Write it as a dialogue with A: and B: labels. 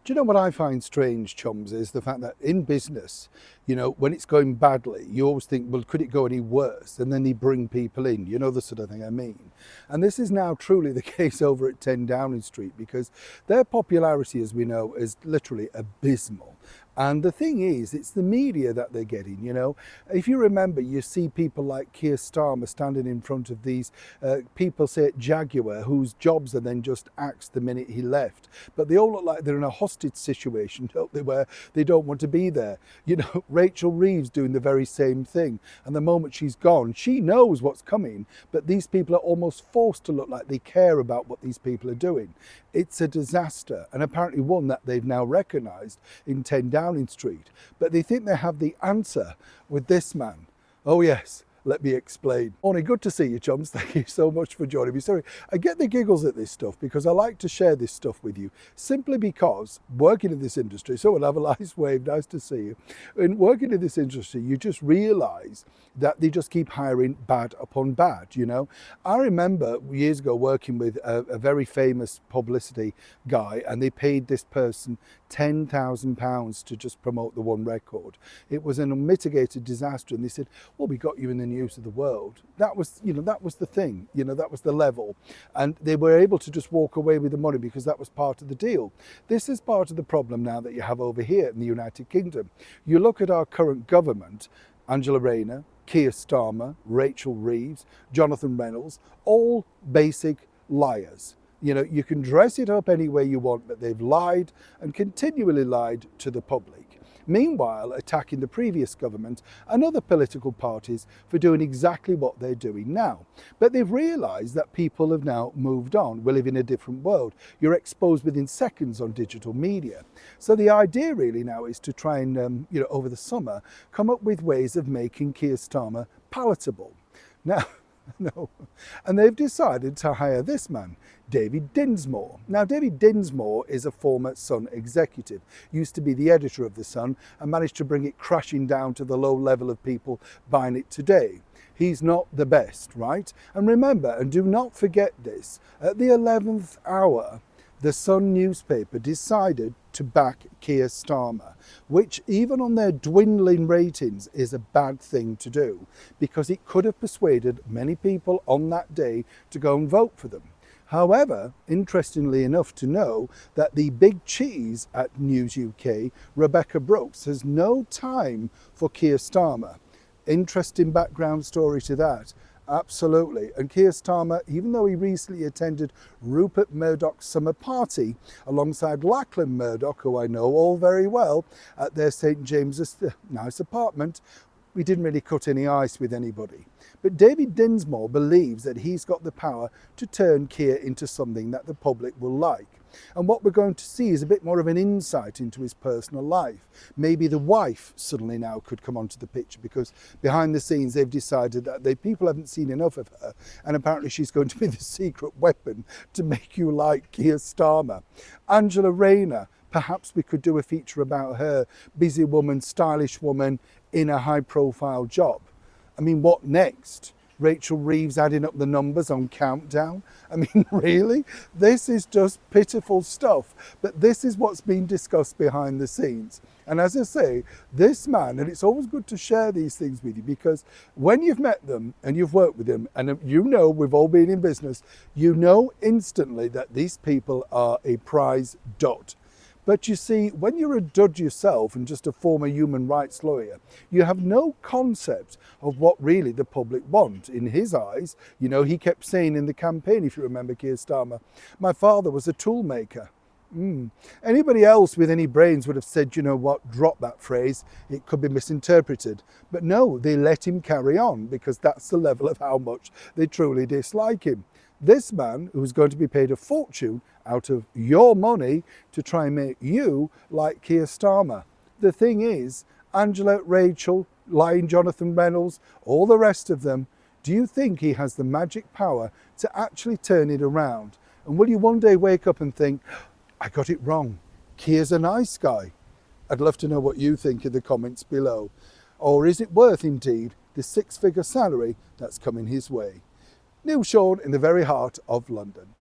A: Do you know what I find strange, chums, is the fact that in business, when it's going badly, you always think, well, could it go any worse? And then they bring people in, the sort of thing I mean. And this is now truly the case over at 10 Downing Street, because their popularity, as we know, is literally abysmal. And the thing is, it's the media that they're getting. If you remember, you see people like Keir Starmer standing in front of these people, say at Jaguar, whose jobs are then just axed the minute he left. But they all look like they're in a hostage situation, don't they, where they don't want to be there. Rachel Reeves doing the very same thing. And the moment she's gone, she knows what's coming, but these people are almost forced to look like they care about what these people are doing. It's a disaster, and apparently one that they've now recognised in 10 Downing Street. But they think they have the answer with this man. Oh yes, let me explain. Morning, good to see you, chums. Thank you so much for joining me. Sorry, I get the giggles at this stuff because I like to share this stuff with you, simply because working in this industry, so we'll have a nice wave, nice to see you. In working in this industry, you just realise that they just keep hiring bad upon bad, I remember years ago working with a very famous publicity guy, and they paid this person £10,000 to just promote the one record. It was an unmitigated disaster, and they said, well, we got you in the news of the world. That was the thing, that was the level. And they were able to just walk away with the money because that was part of the deal. This is part of the problem now that you have over here in the United Kingdom. You look at our current government, Angela Rayner, Keir Starmer, Rachel Reeves, Jonathan Reynolds, all basic liars. You can dress it up any way you want, but they've lied and continually lied to the public. Meanwhile, attacking the previous government and other political parties for doing exactly what they're doing now. But they've realised that people have now moved on. We live in a different world. You're exposed within seconds on digital media. So the idea really now is to try and, over the summer, come up with ways of making Keir Starmer palatable. Now, no. And they've decided to hire this man, David Dinsmore. Now, David Dinsmore is a former Sun executive, used to be the editor of The Sun and managed to bring it crashing down to the low level of people buying it today. He's not the best, right? And remember, and do not forget this, at the 11th hour, the Sun newspaper decided to back Keir Starmer, which even on their dwindling ratings is a bad thing to do, because it could have persuaded many people on that day to go and vote for them. However, interestingly enough to know that the big cheese at News UK, Rebecca Brooks, has no time for Keir Starmer. Interesting background story to that. Absolutely. And Keir Starmer, even though he recently attended Rupert Murdoch's summer party alongside Lachlan Murdoch, who I know all very well, at their St James's nice apartment, we didn't really cut any ice with anybody. But David Dinsmore believes that he's got the power to turn Keir into something that the public will like. And what we're going to see is a bit more of an insight into his personal life. Maybe the wife suddenly now could come onto the picture, because behind the scenes they've decided that people haven't seen enough of her, and apparently she's going to be the secret weapon to make you like Keir Starmer. Angela Rayner, perhaps we could do a feature about her, busy woman, stylish woman in a high-profile job. I mean, what next? Rachel Reeves adding up the numbers on Countdown? I mean, really? This is just pitiful stuff. But this is what's being discussed behind the scenes. And as I say, this man, and it's always good to share these things with you, because when you've met them and you've worked with them, and we've all been in business, you know instantly that these people are a prize dot. But you see, when you're a dud yourself and just a former human rights lawyer, you have no concept of what really the public want. In his eyes, he kept saying in the campaign, if you remember Keir Starmer, my father was a tool maker. Anybody else with any brains would have said, you know what, drop that phrase, it could be misinterpreted. But no, they let him carry on, because that's the level of how much they truly dislike him. This man, who's going to be paid a fortune out of your money to try and make you like Keir Starmer. The thing is, Angela, Rachel, lying Jonathan Reynolds, all the rest of them, do you think he has the magic power to actually turn it around? And will you one day wake up and think, I got it wrong, Keir's a nice guy? I'd love to know what you think in the comments below. Or is it worth indeed the six-figure salary that's coming his way? Neil Sean in the very heart of London.